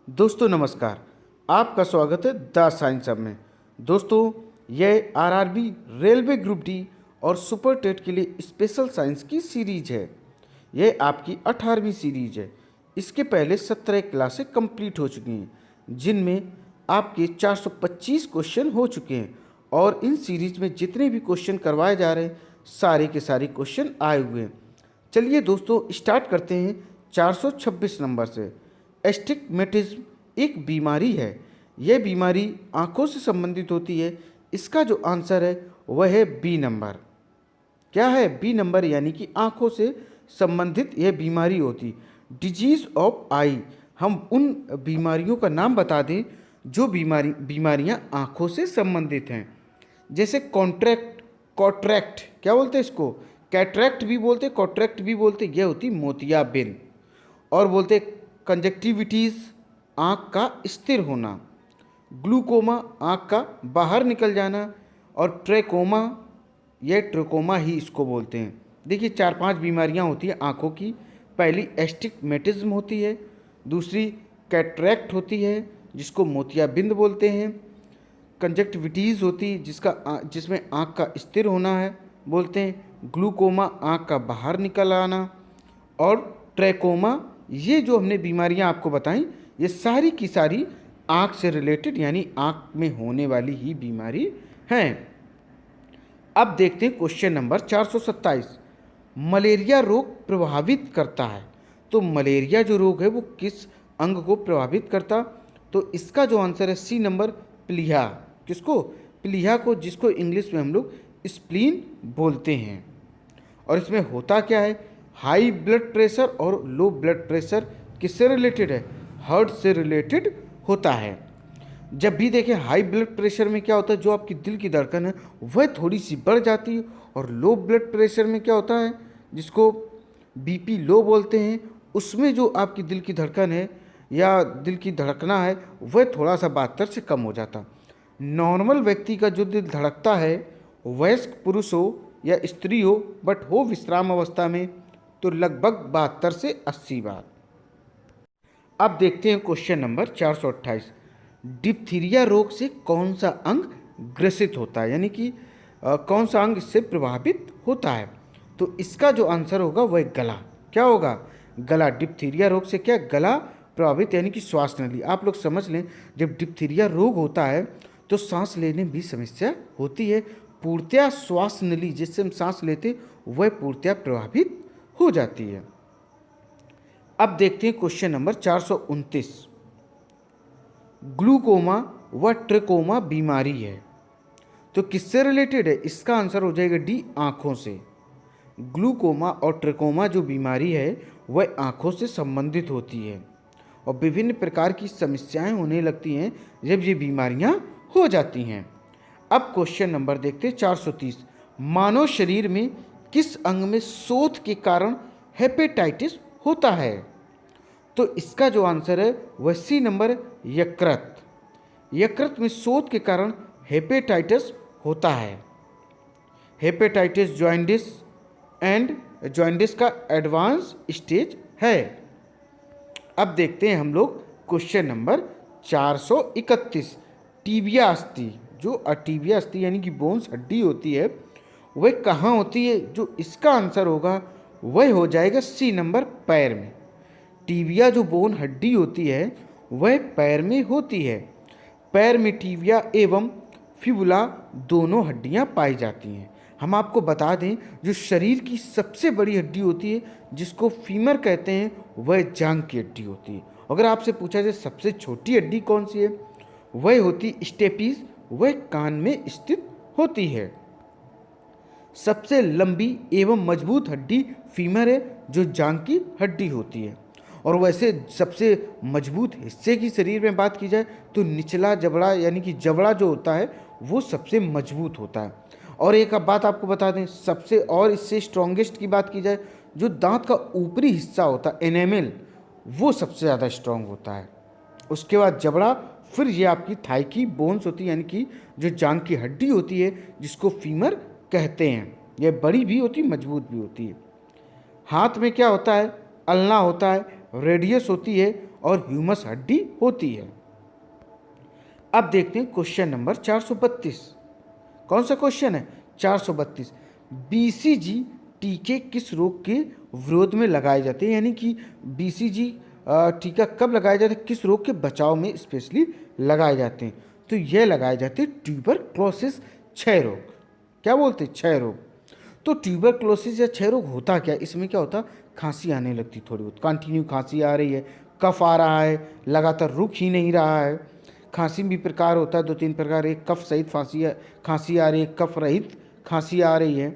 दोस्तों नमस्कार। आपका स्वागत है द साइंस हब में। दोस्तों यह आरआरबी, रेलवे ग्रुप डी और सुपर टेट के लिए स्पेशल साइंस की सीरीज है। यह आपकी 18वीं सीरीज है। इसके पहले 17 क्लासें कंप्लीट हो चुकी हैं, जिनमें आपके 425 क्वेश्चन हो चुके हैं। और इन सीरीज में जितने भी क्वेश्चन करवाए जा रहे हैं, सारे के सारे क्वेश्चन आए हुए हैं। चलिए दोस्तों स्टार्ट करते हैं 426 नंबर से। एस्टिग्मेटिज्म एक बीमारी है। यह बीमारी आंखों से संबंधित होती है। इसका जो आंसर है वह है बी नंबर। क्या है? बी नंबर, यानी कि आंखों से संबंधित यह बीमारी होती। डिजीज ऑफ आई, हम उन बीमारियों का नाम बता दें जो बीमारियां आंखों से संबंधित हैं। जैसे कॉन्ट्रैक्ट, क्या बोलते हैं इसको? कैटरैक्ट भी बोलते, कॉन्ट्रैक्ट भी बोलते। यह होती मोतियाबिंद। और बोलते कंजक्टिविटीज़, आँख का स्थिर होना। ग्लूकोमा, आँख का बाहर निकल जाना। और ट्रेकोमा, यह ट्रेकोमा ही इसको बोलते हैं। देखिए 4-5 बीमारियां होती हैं आँखों की। पहली एस्टिग्मेटिज्म होती है, दूसरी कैटरैक्ट होती है जिसको मोतियाबिंद बोलते हैं। कंजक्टिविटीज़ होती है जिसमें आँख का स्थिर होना है बोलते हैं। ग्लूकोमा, आँख का बाहर निकल आना। और ट्रैकोमा, ये जो हमने बीमारियां आपको बताई, ये सारी की सारी आँख से रिलेटेड, यानी आँख में होने वाली ही बीमारी हैं। अब देखते हैं क्वेश्चन नंबर 427। मलेरिया रोग प्रभावित करता है। तो मलेरिया जो रोग है वो किस अंग को प्रभावित करता? तो इसका जो आंसर है सी नंबर, प्लीहा। किसको? प्लीहा को, जिसको इंग्लिश में हम लोग स्प्लीन बोलते हैं। और इसमें होता क्या है? हाई ब्लड प्रेशर और लो ब्लड प्रेशर किससे रिलेटेड है? हार्ट से रिलेटेड होता है। जब भी देखें हाई ब्लड प्रेशर में क्या होता है, जो आपकी दिल की धड़कन है वह थोड़ी सी बढ़ जाती है। और लो ब्लड प्रेशर में क्या होता है, जिसको बीपी लो बोलते हैं, उसमें जो आपकी दिल की धड़कन है या दिल की धड़कना है वह थोड़ा सा 72 से कम हो जाता। नॉर्मल व्यक्ति का जो दिल धड़कता है, वयस्क पुरुष हो या स्त्री हो, बट हो विश्राम अवस्था में, तो लगभग 72 से 80 बार। अब देखते हैं क्वेश्चन नंबर 428। डिप्थीरिया रोग से कौन सा अंग ग्रसित होता है, यानी कि कौन सा अंग इससे प्रभावित होता है? तो इसका जो आंसर होगा वह गला। क्या होगा? गला। डिप्थीरिया रोग से क्या? गला प्रभावित, यानी कि श्वास नली। आप लोग समझ लें, जब डिप्थीरिया रोग होता है तो सांस लेने में भी समस्या होती है। पूर्णतया श्वास नली जिससे हम सांस लेते वह पूर्णतया प्रभावित हो जाती है। अब देखते हैं क्वेश्चन नंबर 429। ग्लूकोमा व ट्रेकोमा बीमारी है, तो किससे रिलेटेड है? इसका आंसर हो जाएगा डी, आँखों से। ग्लूकोमा और ट्रेकोमा जो बीमारी है वह आँखों से संबंधित होती है। और विभिन्न प्रकार की समस्याएं होने लगती हैं जब ये बीमारियां हो जाती हैं। अब क्वेश्चन नंबर देखते हैं 430। मानव शरीर में किस अंग में शोथ के कारण हेपेटाइटिस होता है? तो इसका जो आंसर है वह सी नंबर, यकृत। यकृत में शोथ के कारण हेपेटाइटिस होता है। हेपेटाइटिस जॉइंडिस एंड जॉइंडिस का एडवांस स्टेज है। अब देखते हैं हम लोग क्वेश्चन नंबर 431। टीबिया अस्थि, जो टीबिया अस्थि यानी कि बोन्स, हड्डी होती है, वह कहाँ होती है? जो इसका आंसर होगा वह हो जाएगा सी नंबर, पैर में। टीबिया जो बोन हड्डी होती है वह पैर में होती है। पैर में टीबिया एवं फिबुला दोनों हड्डियां पाई जाती हैं। हम आपको बता दें, जो शरीर की सबसे बड़ी हड्डी होती है जिसको फीमर कहते हैं, वह जांघ की हड्डी होती है। अगर आपसे पूछा जाए सबसे छोटी हड्डी कौन सी है, वह होती स्टेपीज, वह कान में स्थित होती है। सबसे लंबी एवं मजबूत हड्डी फीमर है, जो जांघ की हड्डी होती है। और वैसे सबसे मजबूत हिस्से की शरीर में बात की जाए तो निचला जबड़ा, यानी कि जबड़ा जो होता है वो सबसे मजबूत होता है। और एक अब बात आपको बता दें, सबसे और इससे स्ट्रॉन्गेस्ट की बात की जाए, जो दांत का ऊपरी हिस्सा होता है, एनेमल, वो सबसे ज़्यादा स्ट्रॉन्ग होता है। उसके बाद जबड़ा, फिर ये आपकी थाई की बोन्स होती है, यानी कि जो जांघ की हड्डी होती है जिसको फीमर कहते हैं। यह बड़ी भी होती है, मजबूत भी होती है। हाथ में क्या होता है? अल्ना होता है, रेडियस होती है, और ह्यूमस हड्डी होती है। अब देखते हैं क्वेश्चन नंबर 432। कौन सा क्वेश्चन है? 432। बीसीजी टीके किस रोग के विरोध में लगाए जाते हैं, यानी कि बीसीजी टीका कब लगाए जाते हैं, किस रोग के बचाव में स्पेशली लगाए जाते हैं? तो ये लगाए जाते हैं ट्यूबरक्लोसिस, क्षय रोग। क्या बोलते हैं? क्षय रोग। तो ट्यूबरक्लोसिस या क्षय रोग होता क्या? इसमें क्या होता? खांसी आने लगती, थोड़ी बहुत कंटिन्यू खांसी आ रही है, कफ आ रहा है, लगातार रुक ही नहीं रहा है। खांसी भी प्रकार होता है, 2-3 प्रकार, एक कफ सहित खांसी आ रही है, कफ रहित खांसी आ रही है।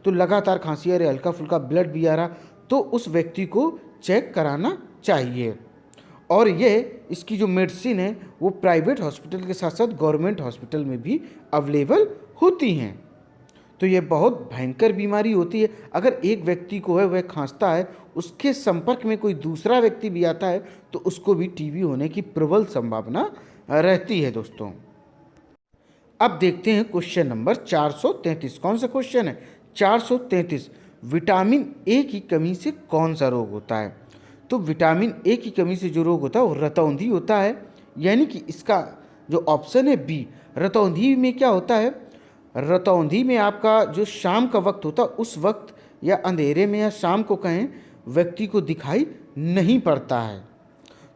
तो लगातार खांसी आ रही है, हल्का फुल्का ब्लड भी आ रहा, तो उस व्यक्ति को चेक कराना चाहिए। और ये इसकी जो मेडिसिन है वो प्राइवेट हॉस्पिटल के साथ साथ गवर्नमेंट हॉस्पिटल में भी अवेलेबल होती हैं। तो ये बहुत भयंकर बीमारी होती है। अगर एक व्यक्ति को है वह खांसता है, उसके संपर्क में कोई दूसरा व्यक्ति भी आता है तो उसको भी टीबी होने की प्रबल संभावना रहती है दोस्तों। अब देखते हैं क्वेश्चन नंबर 433। कौन सा क्वेश्चन है? 433। विटामिन ए की कमी से कौन सा रोग होता है? तो विटामिन ए की कमी से जो रोग होता है वो रतौंधी होता है, यानी कि इसका जो ऑप्शन है बी। रतौंधी में क्या होता है? रतौंधी में आपका जो शाम का वक्त होता है उस वक्त या अंधेरे में या शाम को कहें, व्यक्ति को दिखाई नहीं पड़ता है,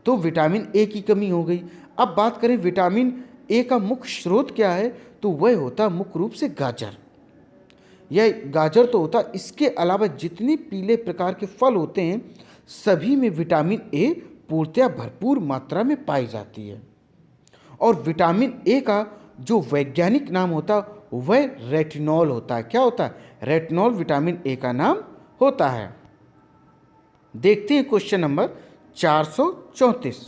तो विटामिन ए की कमी हो गई। अब बात करें विटामिन ए का मुख्य स्रोत क्या है, तो वह होता है मुख्य रूप से गाजर। यह गाजर तो होता है, इसके अलावा जितने पीले प्रकार के फल होते हैं सभी में विटामिन ए पूर्णतया भरपूर मात्रा में पाई जाती है। और विटामिन ए का जो वैज्ञानिक नाम होता है वह रेटिनॉल होता है। क्या होता है? रेटिनॉल विटामिन ए का नाम होता है। देखते हैं क्वेश्चन नंबर 434।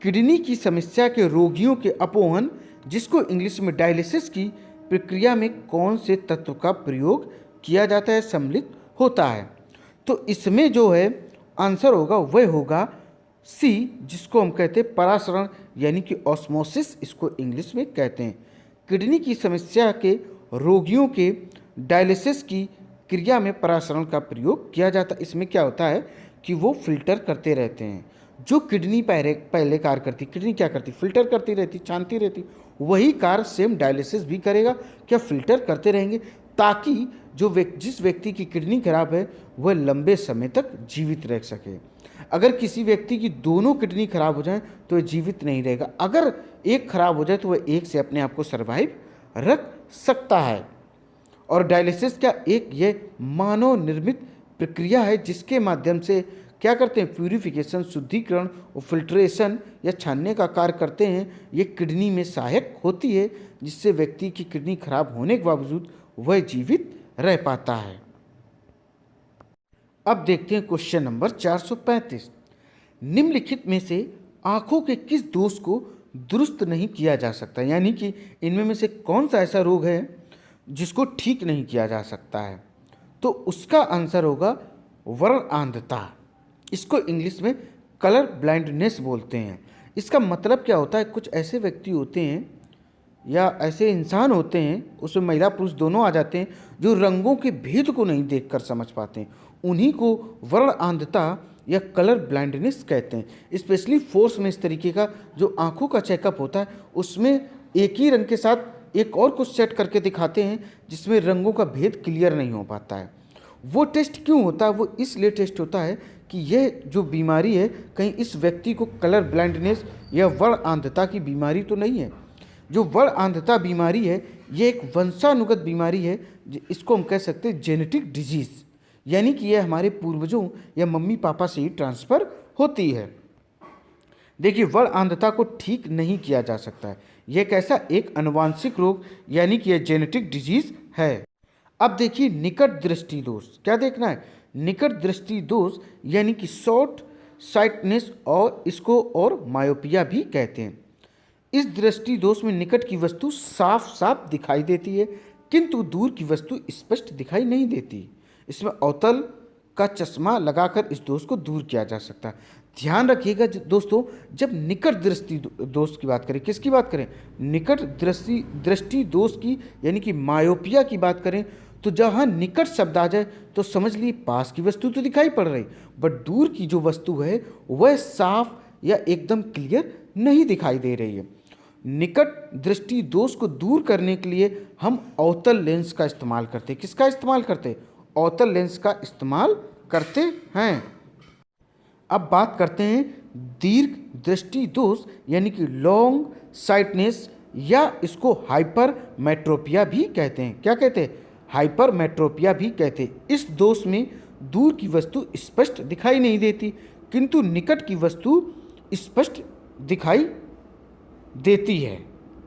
किडनी की समस्या के रोगियों के अपोहन, जिसको इंग्लिश में डायलिसिस की प्रक्रिया में कौन से तत्व का प्रयोग किया जाता है, सम्मिलित होता है? तो इसमें जो है आंसर होगा वह होगा सी, जिसको हम कहते हैं परासरण, यानी कि ऑस्मोसिस इसको इंग्लिश में कहते हैं। किडनी की समस्या के रोगियों के डायलिसिस की क्रिया में परासरण का प्रयोग किया जाता है। इसमें क्या होता है कि वो फिल्टर करते रहते हैं। जो किडनी पहले कार्य करती, किडनी क्या करती? फिल्टर करती रहती, छानती रहती, वही कार्य सेम डायलिसिस भी करेगा। क्या? फिल्टर करते रहेंगे, ताकि जिस व्यक्ति की किडनी खराब है वह लंबे समय तक जीवित रह सके। अगर किसी व्यक्ति की दोनों किडनी खराब हो जाए तो वह जीवित नहीं रहेगा। अगर एक खराब हो जाए तो वह एक से अपने आप को सर्वाइव रख सकता है। और डायलिसिस क्या? एक ये मानव निर्मित प्रक्रिया है जिसके माध्यम से क्या करते हैं? प्यूरिफिकेशन, शुद्धिकरण और फिल्ट्रेशन या छानने का कार्य करते हैं। ये किडनी में सहायक होती है, जिससे व्यक्ति की किडनी खराब होने के बावजूद वह जीवित रह पाता है। अब देखते हैं क्वेश्चन नंबर 435। निम्नलिखित में से आंखों के किस दोष को दुरुस्त नहीं किया जा सकता, यानी कि इनमें में से कौन सा ऐसा रोग है जिसको ठीक नहीं किया जा सकता है? तो उसका आंसर होगा वर्णआंधता। इसको इंग्लिश में कलर ब्लाइंडनेस बोलते हैं। इसका मतलब क्या होता है? कुछ ऐसे व्यक्ति होते हैं या ऐसे इंसान होते हैं, उसमें महिला पुरुष दोनों आ जाते हैं, जो रंगों के भेद को नहीं देखकर समझ पाते हैं। उन्हीं को वर्णआंधता या कलर ब्लाइंडनेस कहते हैं। स्पेशली फोर्स में इस तरीके का जो आंखों का चेकअप होता है उसमें एक ही रंग के साथ एक और कुछ सेट करके दिखाते हैं जिसमें रंगों का भेद क्लियर नहीं हो पाता है। वो टेस्ट क्यों होता है? वो इसलिए टेस्ट होता है कि यह जो बीमारी है कहीं इस व्यक्ति को कलर ब्लाइंडनेस या वर्णआंधता की बीमारी तो नहीं है। जो वर्णआंधता बीमारी है ये एक वंशानुगत बीमारी है। इसको हम कह सकते हैं जेनेटिक डिजीज़, यानी कि यह हमारे पूर्वजों या मम्मी पापा से ही ट्रांसफ़र होती है। देखिए, वर्णआंधता को ठीक नहीं किया जा सकता है। यह कैसा? एक आनुवांशिक रोग, यानी कि यह जेनेटिक डिजीज़ है। अब देखिए निकट दृष्टि दोष। क्या देखना है? निकट दृष्टि दोष, यानी कि शॉर्ट साइटनेस, और इसको और मायोपिया भी कहते हैं। इस दृष्टि दोष में निकट की वस्तु साफ साफ दिखाई देती है किंतु दूर की वस्तु स्पष्ट दिखाई नहीं देती। इसमें अवतल का चश्मा लगाकर इस दोष को दूर किया जा सकता है। ध्यान रखिएगा दोस्तों, जब निकट दृष्टि दोष की बात करें, किसकी बात करें? निकट दृष्टि दोष की, यानी कि मायोपिया की बात करें, तो जहाँ निकट शब्द आ जाए तो समझ लिए पास की वस्तु तो दिखाई पड़ रही, बट दूर की जो वस्तु है वह साफ या एकदम क्लियर नहीं दिखाई दे रही है। निकट दृष्टि दोष को दूर करने के लिए हम अवतल लेंस का इस्तेमाल करते हैं। किसका इस्तेमाल करते हैं? अवतल लेंस का इस्तेमाल करते हैं। अब बात करते हैं दीर्घ दृष्टि दोष यानी कि लॉन्ग साइटनेस, या इसको हाइपरमेट्रोपिया भी कहते हैं। क्या कहते हैं? हाइपरमेट्रोपिया भी कहते हैं। इस दोष में दूर की वस्तु स्पष्ट दिखाई नहीं देती, किंतु निकट की वस्तु स्पष्ट दिखाई देती है।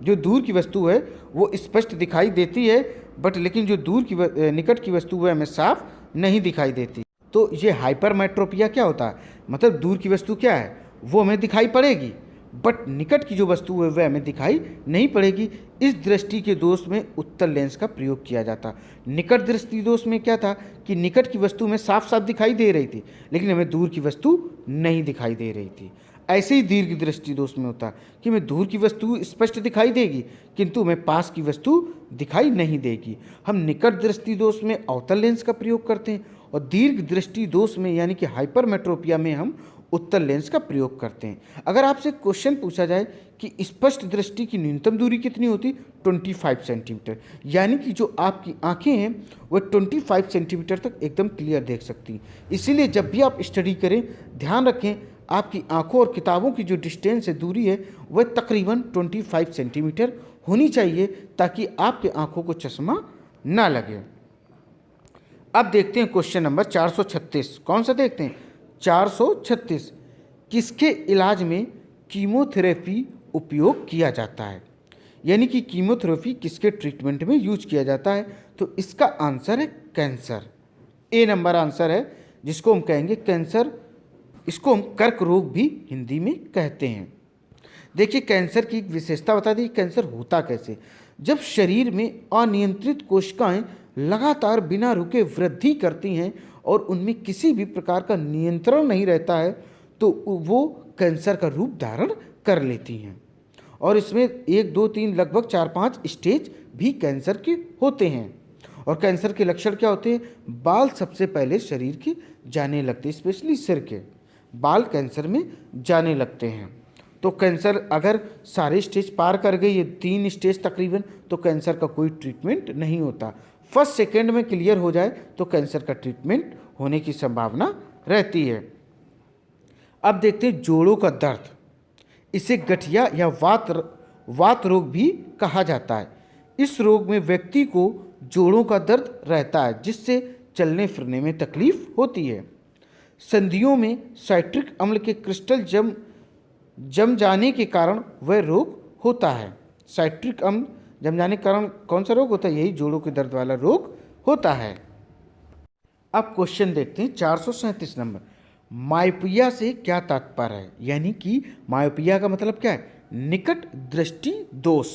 जो दूर की वस्तु है वो स्पष्ट दिखाई देती है, बट लेकिन जो निकट की वस्तु है हमें साफ नहीं दिखाई देती। तो ये हाइपरमेट्रोपिया क्या होता है? मतलब दूर की वस्तु क्या है वो हमें दिखाई पड़ेगी, बट निकट की जो वस्तु है वह हमें दिखाई नहीं पड़ेगी। इस दृष्टि के दोष में उत्तल लेंस का प्रयोग किया जाता। निकट दृष्टि दोष में क्या था कि निकट की वस्तु में साफ साफ दिखाई दे रही थी, लेकिन हमें दूर की वस्तु नहीं दिखाई दे रही थी। ऐसे ही दीर्घ दृष्टि दोष में होता कि हमें दूर की वस्तु स्पष्ट दिखाई देगी, किंतु हमें पास की वस्तु दिखाई नहीं देगी। हम निकट दृष्टि दोष में अवतल लेंस का प्रयोग करते हैं, और दीर्घ दृष्टि दोष में यानी कि हाइपरमेट्रोपिया में हम उत्तल लेंस का प्रयोग करते हैं। अगर आपसे क्वेश्चन पूछा जाए कि स्पष्ट दृष्टि की न्यूनतम दूरी कितनी होती? 25 सेंटीमीटर, यानी कि जो आपकी आंखें हैं वह 25 सेंटीमीटर तक एकदम क्लियर देख सकती हैं। इसीलिए जब भी आप स्टडी करें ध्यान रखें आपकी आंखों और किताबों की जो डिस्टेंस है, दूरी है, वह तकरीबन 25 सेंटीमीटर होनी चाहिए, ताकि आपके आंखों को चश्मा ना लगे। अब देखते हैं क्वेश्चन नंबर 436। कौन सा देखते हैं? 436। किसके इलाज में कीमोथेरेपी उपयोग किया जाता है? यानी कि कीमोथेरेपी किसके ट्रीटमेंट में यूज किया जाता है? तो इसका आंसर है कैंसर। ए नंबर आंसर है, जिसको हम कहेंगे कैंसर। इसको हम कर्क रोग भी हिंदी में कहते हैं। देखिए कैंसर की एक विशेषता बता दी। कैंसर होता कैसे? जब शरीर में अनियंत्रित कोशिकाएं लगातार बिना रुके वृद्धि करती हैं और उनमें किसी भी प्रकार का नियंत्रण नहीं रहता है, तो वो कैंसर का रूप धारण कर लेती हैं। और इसमें 1, 2, 3 लगभग 4-5 स्टेज भी कैंसर के होते हैं। और कैंसर के लक्षण क्या होते हैं? बाल सबसे पहले शरीर के जाने लगते हैं, स्पेशली सिर के बाल कैंसर में जाने लगते हैं। तो कैंसर अगर सारे स्टेज पार कर गई, ये 3 स्टेज तकरीबन, तो कैंसर का कोई ट्रीटमेंट नहीं होता। फर्स्ट सेकेंड में क्लियर हो जाए तो कैंसर का ट्रीटमेंट होने की संभावना रहती है। अब देखते हैं जोड़ों का दर्द। इसे गठिया या वात रोग भी कहा जाता है। इस रोग में व्यक्ति को जोड़ों का दर्द रहता है, जिससे चलने फिरने में तकलीफ होती है। संधियों में साइट्रिक अम्ल के क्रिस्टल जम जाने के कारण वह रोग होता है। साइट्रिक अम्ल जम जाने के कारण कौन सा रोग होता है? यही जोड़ों के दर्द वाला रोग होता है। अब क्वेश्चन देखते हैं 437 नंबर। मायोपिया से क्या तात्पर्य है? यानी कि मायोपिया का मतलब क्या है? निकट दृष्टि दोष।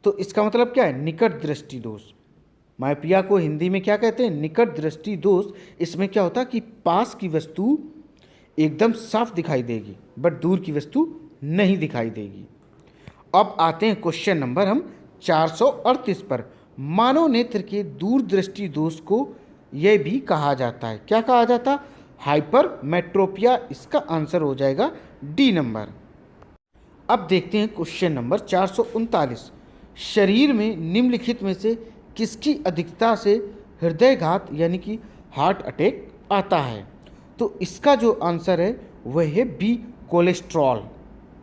तो इसका मतलब क्या है? निकट दृष्टि दोष। मायोपिया को हिंदी में क्या कहते हैं? निकट दृष्टि दोष। इसमें क्या होता है कि पास की वस्तु एकदम साफ दिखाई देगी, बट दूर की वस्तु नहीं दिखाई देगी। अब आते हैं क्वेश्चन नंबर हम 438 पर। मानव नेत्र के दूरदृष्टि दोष को यह भी कहा जाता है। क्या कहा जाता? हाइपरमेट्रोपिया। इसका आंसर हो जाएगा डी नंबर। अब देखते हैं क्वेश्चन नंबर 439। शरीर में निम्नलिखित में से किसकी अधिकता से हृदयघात यानी कि हार्ट अटैक आता है? तो इसका जो आंसर है वह है बी, कोलेस्ट्रॉल।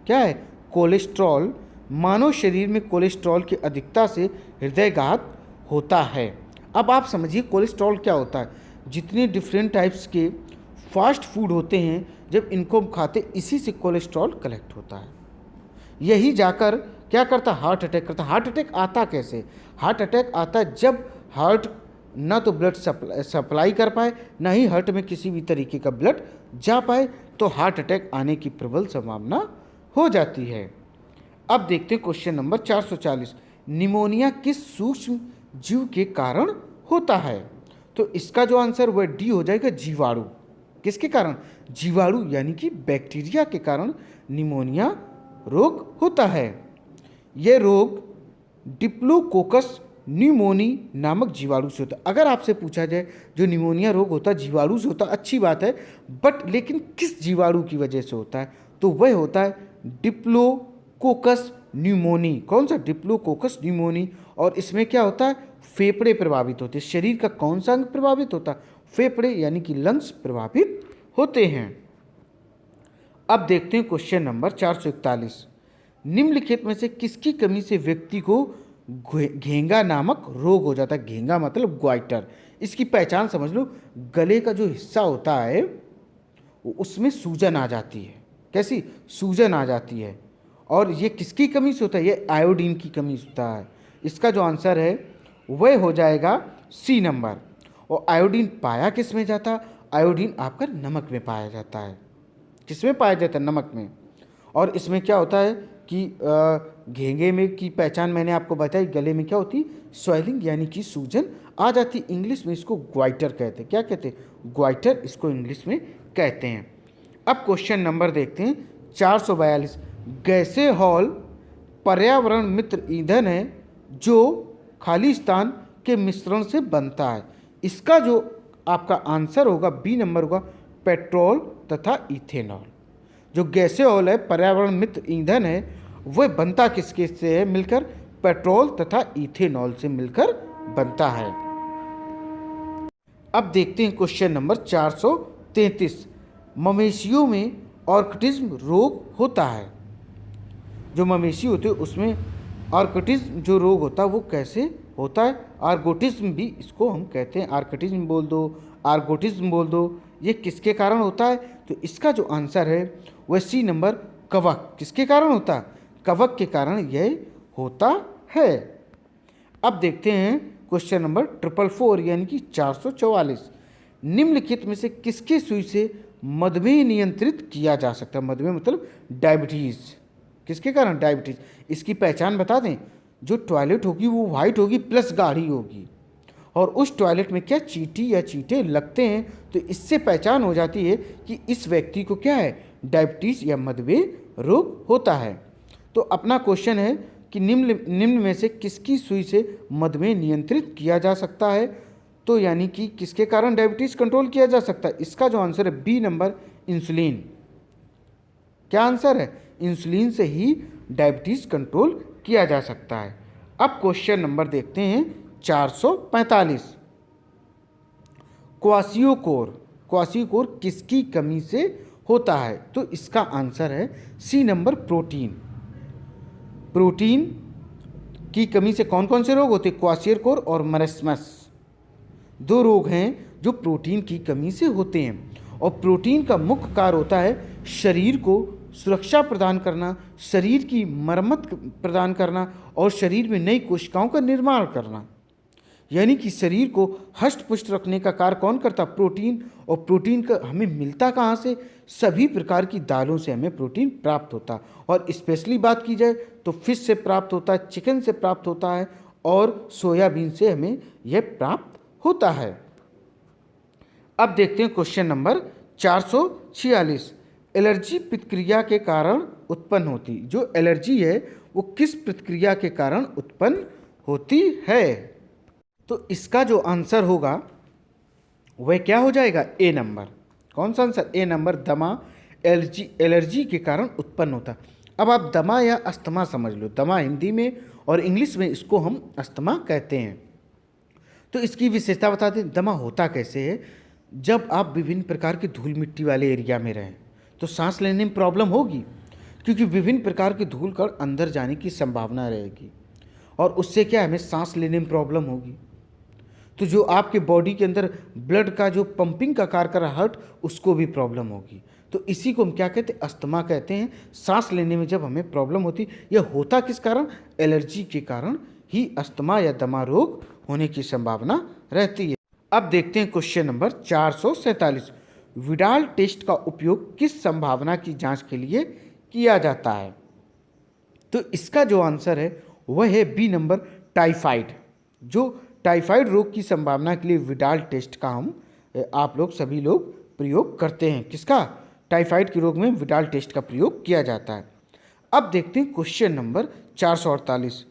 क्या है? कोलेस्ट्रॉल। मानव शरीर में कोलेस्ट्रॉल की अधिकता से हृदयघात होता है। अब आप समझिए कोलेस्ट्रॉल क्या होता है। जितने डिफरेंट टाइप्स के फास्ट फूड होते हैं, जब इनको हम खाते, इसी से कोलेस्ट्रॉल कलेक्ट होता है। यही जाकर क्या करता? हार्ट अटैक करता। हार्ट अटैक आता कैसे? हार्ट अटैक आता है जब हार्ट ना तो ब्लड सप्लाई कर पाए, ना ही हार्ट में किसी भी तरीके का ब्लड जा पाए, तो हार्ट अटैक आने की प्रबल संभावना हो जाती है। अब देखते हैं क्वेश्चन नंबर 440। निमोनिया किस सूक्ष्म जीव के कारण होता है? तो इसका जो आंसर वह डी हो जाएगा, जीवाणु। किसके कारण? जीवाणु यानी कि बैक्टीरिया के कारण निमोनिया रोग होता है। यह रोग डिप्लोकोकस न्यूमोनी नामक जीवाणु से होता है। अगर आपसे पूछा जाए जो निमोनिया रोग होता है जीवाणु से होता है, अच्छी बात है, बट लेकिन किस जीवाणु की वजह से होता है, तो वह होता है डिप्लोकोकस न्यूमोनी। कौन सा? Diplococcus pneumoniae. और इसमें क्या होता है? फेफड़े प्रभावित होते हैं। शरीर का कौन सा अंग प्रभावित होता है? फेफड़े यानी कि लंग्स प्रभावित होते हैं। अब देखते हैं क्वेश्चन नंबर 441। निम्नलिखित में से किसकी कमी से व्यक्ति को घेंगा नामक रोग हो जाता है? घेंगा मतलब ग्वाइटर। इसकी पहचान समझ लो, गले का जो हिस्सा होता है उसमें सूजन आ जाती है। कैसी? सूजन आ जाती है। और ये किसकी कमी से होता है? ये आयोडीन की कमी से होता है। इसका जो आंसर है वह हो जाएगा सी नंबर। और आयोडीन पाया किस में जाता? आयोडीन आपका नमक में पाया जाता है। किस में पाया जाता है? नमक में। और इसमें क्या होता है कि घेंगे में की पहचान मैंने आपको बताई, गले में क्या होती? स्वेलिंग यानी कि सूजन आ जाती। इंग्लिश में इसको ग्वाइटर कहते हैं। क्या कहते हैं? ग्वाइटर इसको इंग्लिश में कहते हैं। अब क्वेश्चन नंबर देखते हैं 442। गैसे हॉल पर्यावरण मित्र ईंधन है जो खाली स्थान के मिश्रण से बनता है। इसका जो आपका आंसर होगा बी नंबर होगा, पेट्रोल तथा इथेनॉल। जो गैसे हॉल है पर्यावरण मित्र ईंधन है वह बनता किसके से है? मिलकर पेट्रोल तथा इथेनॉल से मिलकर बनता है। अब देखते हैं क्वेश्चन नंबर 433। मवेशियों में ऑर्किटिज्म रोग होता है। जो मवेशी होते हैं उसमें ऑर्किटिज्म जो रोग होता है वो कैसे होता है? आर्गोटिज्म भी इसको हम कहते हैं। आर्किटिज्म बोल दो, आर्गोटिज्म बोल दो। ये किसके कारण होता है? तो इसका जो आंसर है वह सी नंबर, कवक। किसके कारण होता है? कवक के कारण यह होता है। अब देखते हैं क्वेश्चन नंबर 444 यानी कि 444। निम्नलिखित में से किसके सुई से मधुमेह नियंत्रित किया जा सकता है? मधुमेह मतलब डायबिटीज़। किसके कारण? डायबिटीज़। इसकी पहचान बता दें, जो टॉयलेट होगी वो वाइट होगी प्लस गाढ़ी होगी, और उस टॉयलेट में क्या चींटी या चींटे लगते हैं, तो इससे पहचान हो जाती है कि इस व्यक्ति को क्या है? डायबिटीज़ या मधुमेह रोग होता है। तो अपना क्वेश्चन है कि निम्न में से किसकी सुई से मधुमेह नियंत्रित किया जा सकता है? तो यानी कि किसके कारण डायबिटीज़ कंट्रोल किया जा सकता है? इसका जो आंसर है बी नंबर, इंसुलिन। क्या आंसर है? इंसुलिन से ही डायबिटीज़ कंट्रोल किया जा सकता है। अब क्वेश्चन नंबर देखते हैं 445। क्वासियोकोर। क्वासियोकोर किसकी कमी से होता है? तो इसका आंसर है सी नंबर, प्रोटीन। प्रोटीन की कमी से कौन कौन से रोग होते हैं? क्वासियोकोर और मरेस्मस, दो रोग हैं जो प्रोटीन की कमी से होते हैं। और प्रोटीन का मुख्य कार्य होता है शरीर को सुरक्षा प्रदान करना, शरीर की मरम्मत प्रदान करना और शरीर में नई कोशिकाओं का निर्माण करना। यानी कि शरीर को हष्ट पुष्ट रखने का कार्य कौन करता? प्रोटीन। और प्रोटीन का हमें मिलता कहाँ से? सभी प्रकार की दालों से हमें प्रोटीन प्राप्त होता है। और स्पेशली बात की जाए तो फिश से प्राप्त होता है, चिकन से प्राप्त होता है और सोयाबीन से हमें यह प्राप्त होता है। अब देखते हैं क्वेश्चन नंबर 446। एलर्जी प्रतिक्रिया के कारण उत्पन्न होती। जो एलर्जी है वो किस प्रतिक्रिया के कारण उत्पन्न होती है? तो इसका जो आंसर होगा वह क्या हो जाएगा? ए नंबर। कौन सा आंसर? ए नंबर, दमा। एलर्जी के कारण उत्पन्न होता। अब आप दमा या अस्थमा समझ लो। दमा हिंदी में और इंग्लिश में इसको हम अस्थमा कहते हैं। तो इसकी विशेषता बता दें, दमा होता कैसे है? जब आप विभिन्न प्रकार के धूल मिट्टी वाले एरिया में रहें तो सांस लेने में प्रॉब्लम होगी, क्योंकि विभिन्न प्रकार के धूल कण अंदर जाने की संभावना रहेगी और उससे क्या हमें सांस लेने में प्रॉब्लम होगी। तो जो आपके बॉडी के अंदर ब्लड का जो पंपिंग का कार्य कर रहा हार्ट, उसको भी प्रॉब्लम होगी। तो इसी को हम क्या कहते हैं? अस्थमा कहते हैं। सांस लेने में जब हमें प्रॉब्लम होती, यह होता किस कारण? एलर्जी के कारण ही अस्थमा या दमा रोग होने की संभावना रहती है। अब देखते हैं क्वेश्चन नंबर 447। विडाल टेस्ट का उपयोग किस संभावना की जांच के लिए किया जाता है? तो इसका जो आंसर है वह है बी नंबर, टाइफाइड। जो टाइफाइड रोग की संभावना के लिए विडाल टेस्ट का हम आप लोग सभी लोग प्रयोग करते हैं। किसका? टाइफाइड के रोग में विडाल टेस्ट का प्रयोग किया जाता है। अब देखते हैं क्वेश्चन नंबर 448।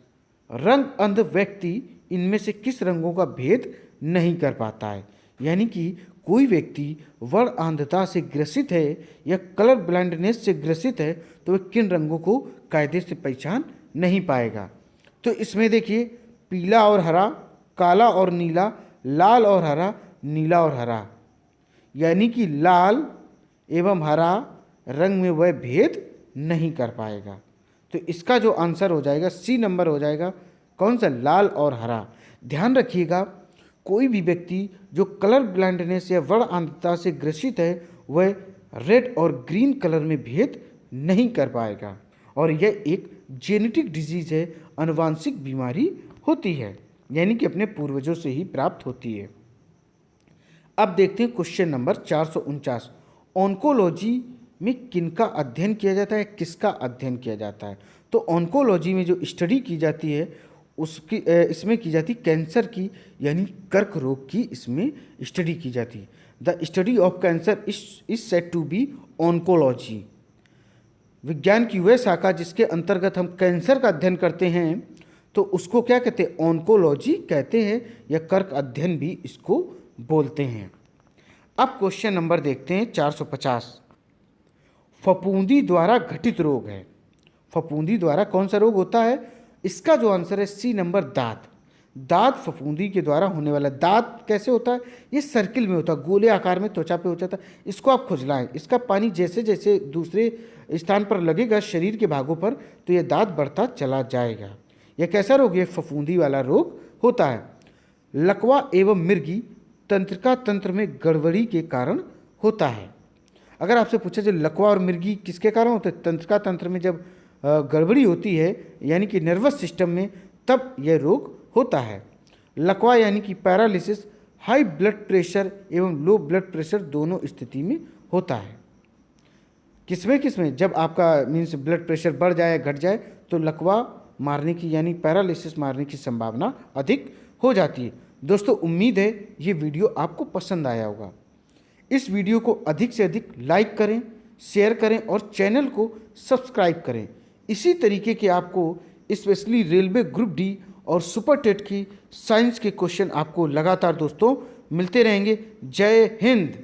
रंग अंध व्यक्ति इनमें से किस रंगों का भेद नहीं कर पाता है। यानी कि कोई व्यक्ति वर्ण अंधता से ग्रसित है या कलर ब्लाइंडनेस से ग्रसित है तो वह किन रंगों को कायदे से पहचान नहीं पाएगा। तो इसमें देखिए, पीला और हरा, काला और नीला, लाल और हरा, नीला और हरा, यानी कि लाल एवं हरा रंग में वह भेद नहीं कर पाएगा। तो इसका जो आंसर हो जाएगा सी नंबर हो जाएगा, कौन सा, लाल और हरा। ध्यान रखिएगा, कोई भी व्यक्ति जो कलर ब्लाइंडनेस या वर्ण अंधता से ग्रसित है वह रेड और ग्रीन कलर में भेद नहीं कर पाएगा, और यह एक जेनेटिक डिजीज है, आनुवांशिक बीमारी होती है, यानी कि अपने पूर्वजों से ही प्राप्त होती है। अब देखते हैं क्वेश्चन नंबर 449। ऑन्कोलॉजी में किनका अध्ययन किया जाता है, किसका अध्ययन किया जाता है। तो ऑन्कोलॉजी में जो स्टडी की जाती है उसकी इसमें की जाती कैंसर की, यानी कर्क रोग की इसमें स्टडी की जाती है। The study of cancer is said to be oncology. विज्ञान की वह शाखा जिसके अंतर्गत हम कैंसर का अध्ययन करते हैं तो उसको क्या कहते हैं, ऑन्कोलॉजी कहते हैं, या कर्क अध्ययन भी इसको बोलते हैं। अब क्वेश्चन नंबर देखते हैं 450। फफूंदी द्वारा घटित रोग है। फफूंदी द्वारा कौन सा रोग होता है, इसका जो आंसर है सी नंबर, दांत। दांत फफूंदी के द्वारा होने वाला। दांत कैसे होता है, ये सर्किल में होता है, गोले आकार में त्वचा पे हो जाता है। इसको आप खुजलाएं, इसका पानी जैसे जैसे दूसरे स्थान पर लगेगा शरीर के भागों पर तो ये दांत बढ़ता चला जाएगा। यह कैसा रोग है, फफूंदी वाला रोग होता है। लकवा एवं मिर्गी तंत्रिका तंत्र में गड़बड़ी के कारण होता है। अगर आपसे पूछा जाए लकवा और मिर्गी किसके कारण होते हैं, तंत्रिका तंत्र में जब गड़बड़ी होती है यानी कि नर्वस सिस्टम में, तब यह रोग होता है। लकवा यानी कि पैरालिसिस हाई ब्लड प्रेशर एवं लो ब्लड प्रेशर दोनों स्थिति में होता है। किसमें जब आपका मीन्स ब्लड प्रेशर बढ़ जाए घट जाए तो लकवा मारने की यानी पैरालिसिस मारने की संभावना अधिक हो जाती है। दोस्तों, उम्मीद है ये वीडियो आपको पसंद आया होगा। इस वीडियो को अधिक से अधिक लाइक करें, शेयर करें और चैनल को सब्सक्राइब करें। इसी तरीके के आपको स्पेशली रेलवे ग्रुप डी और सुपर टेट की साइंस के क्वेश्चन आपको लगातार दोस्तों मिलते रहेंगे। जय हिंद।